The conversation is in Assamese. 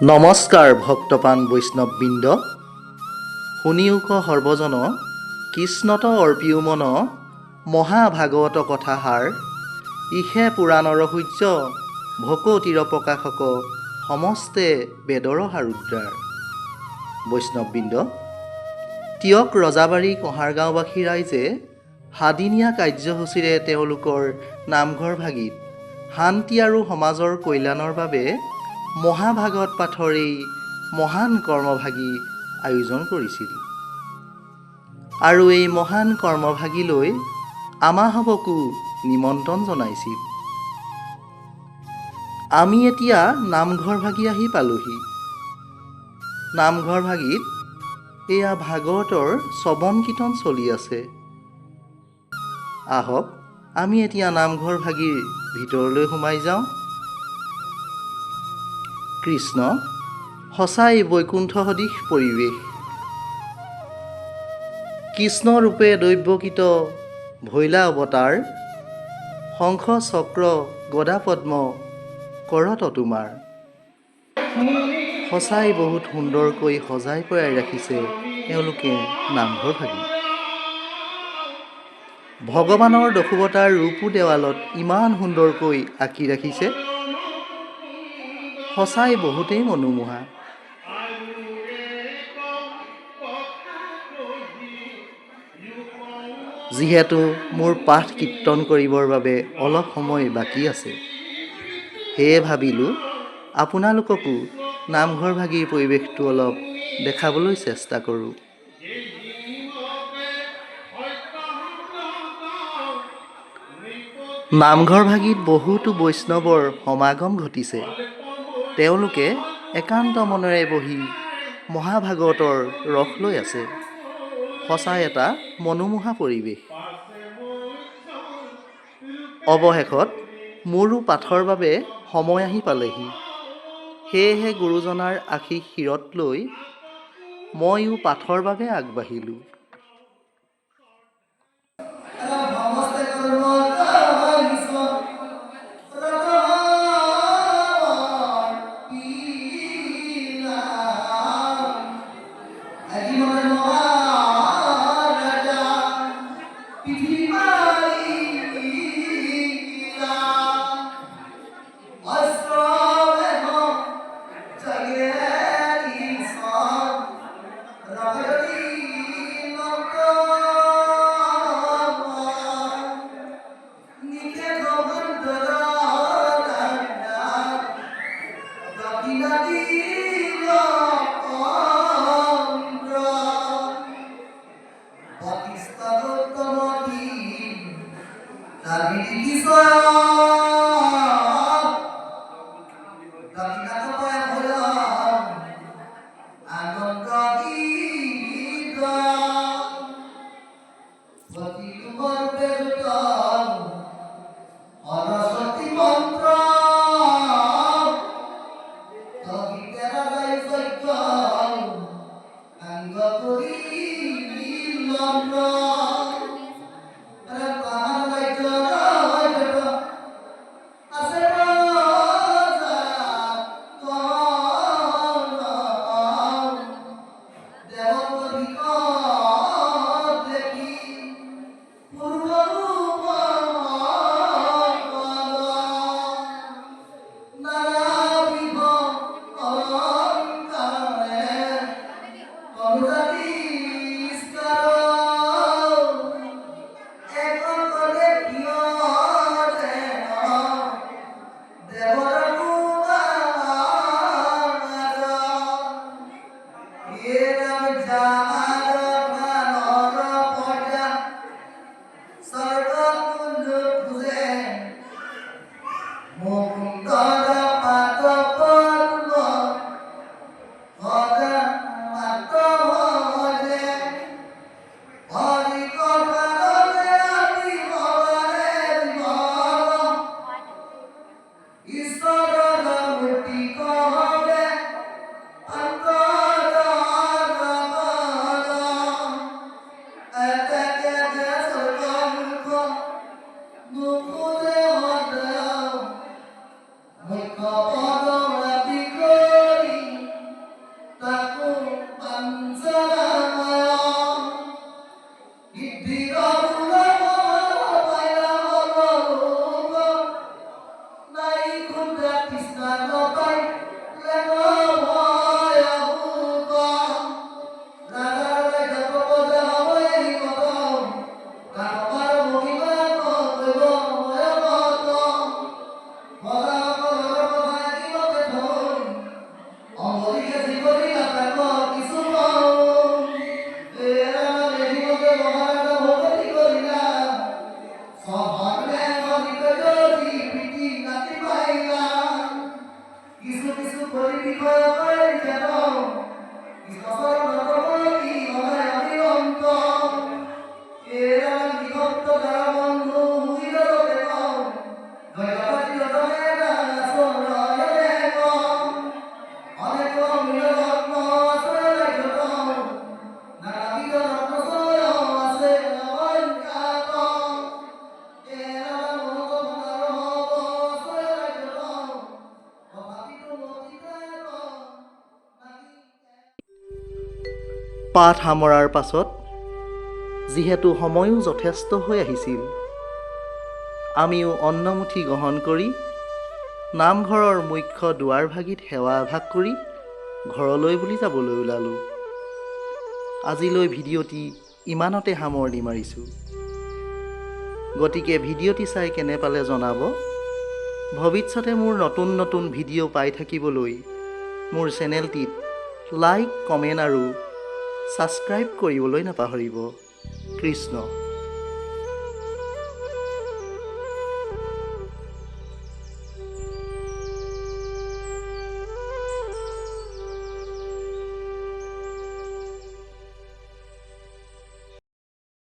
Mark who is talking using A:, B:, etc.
A: নমস্কাৰ ভক্তপান বৈষ্ণৱবৃন্দ, শুনিওক সৰ্বজন কৃষ্ণত অৰ্পিও মন মহাভাগৱত কথাহাৰ ইহে পুৰাণৰ সূৰ্য ভকতিৰ প্ৰকাশক সমস্তে বেদৰ হাৰুদ্ৰাৰ। বৈষ্ণৱবৃন্দ, তিয়ক ৰজাবাৰী কহাৰ গাঁওবাসী ৰাইজে সাদিনীয়া কাৰ্যসূচীৰে তেওঁলোকৰ নামঘৰ ভাগিত শান্তি আৰু সমাজৰ কল্যাণৰ বাবে মহাভাগৱত পাঠৰ এই মহান কৰ্মভাগী আয়োজন কৰিছিল। আৰু এই মহান কৰ্মভাগীলৈ আমাহবকো নিমন্ত্ৰণ জনাইছিল। আমি এতিয়া নামঘৰ ভাগি আহি পালোহি। নামঘৰ ভাগিত এয়া ভাগৱতৰ শ্ৰৱণ কীৰ্তন চলি আছে। আহক আমি এতিয়া নামঘৰ ভাগিৰ ভিতৰলৈ সোমাই যাওঁ। কৃষ্ণ সঁচাই বৈকুণ্ঠ সদৃশ পৰিৱেশ। কৃষ্ণ ৰূপে দৈৱকীত ভৈলা অৱতাৰ, শংখ চক্ৰ গদা পদ্ম কৰত তোমাৰ। সঁচাই বহুত সুন্দৰকৈ সজাই পৰাই ৰাখিছে এওঁলোকে নামঘৰ ভাগি। ভগৱানৰ দশাৱতাৰ ৰূপো দেৱালত ইমান সুন্দৰকৈ আঁকি ৰাখিছে, সঁচাই বহুতেই মনোমোহা। যিহেতু মোৰ পাঠ কীৰ্তন কৰিবৰ বাবে অলপ সময় বাকী আছে, সেয়ে ভাবিলোঁ আপোনালোককো নামঘৰ ভাগিৰ পৰিৱেশটো অলপ দেখাবলৈ চেষ্টা কৰোঁ। নামঘৰ ভাগিত বহুতো বৈষ্ণৱৰ সমাগম ঘটিছে। তেওঁলোকে একান্ত মনেৰে বহি মহাভাগৱতৰ ৰস লৈ আছে। সঁচাই এটা মনোমোহা পৰিৱেশ। অৱশেষত মোৰো পাঠৰ বাবে সময় আহি পালেহি। সেয়েহে গুৰুজনাৰ আশীষ শিৰত লৈ ময়ো পাঠৰ বাবে আগবাঢ়িলোঁ। পাঠ সামৰাৰ পাছত যিহেতু সময়ো যথেষ্ট হৈ আহিছিল, আমিও অন্নমুঠি গ্ৰহণ কৰি নামঘৰৰ মুখ্য দুৱাৰভাগিত সেৱা আভাস কৰি ঘৰলৈ বুলি যাবলৈ ওলালোঁ। আজিলৈ ভিডিঅ'টি ইমানতে সামৰণি মাৰিছোঁ। গতিকে ভিডিঅ'টি চাই কেনে পালে জনাব। ভৱিষ্যতে মোৰ নতুন নতুন ভিডিঅ' পাই থাকিবলৈ মোৰ চেনেলটিত লাইক, কমেণ্ট আৰু ছাবস্ক্ৰাইব কৰিবলৈ নাপাহৰিব। কৃষ্ণ।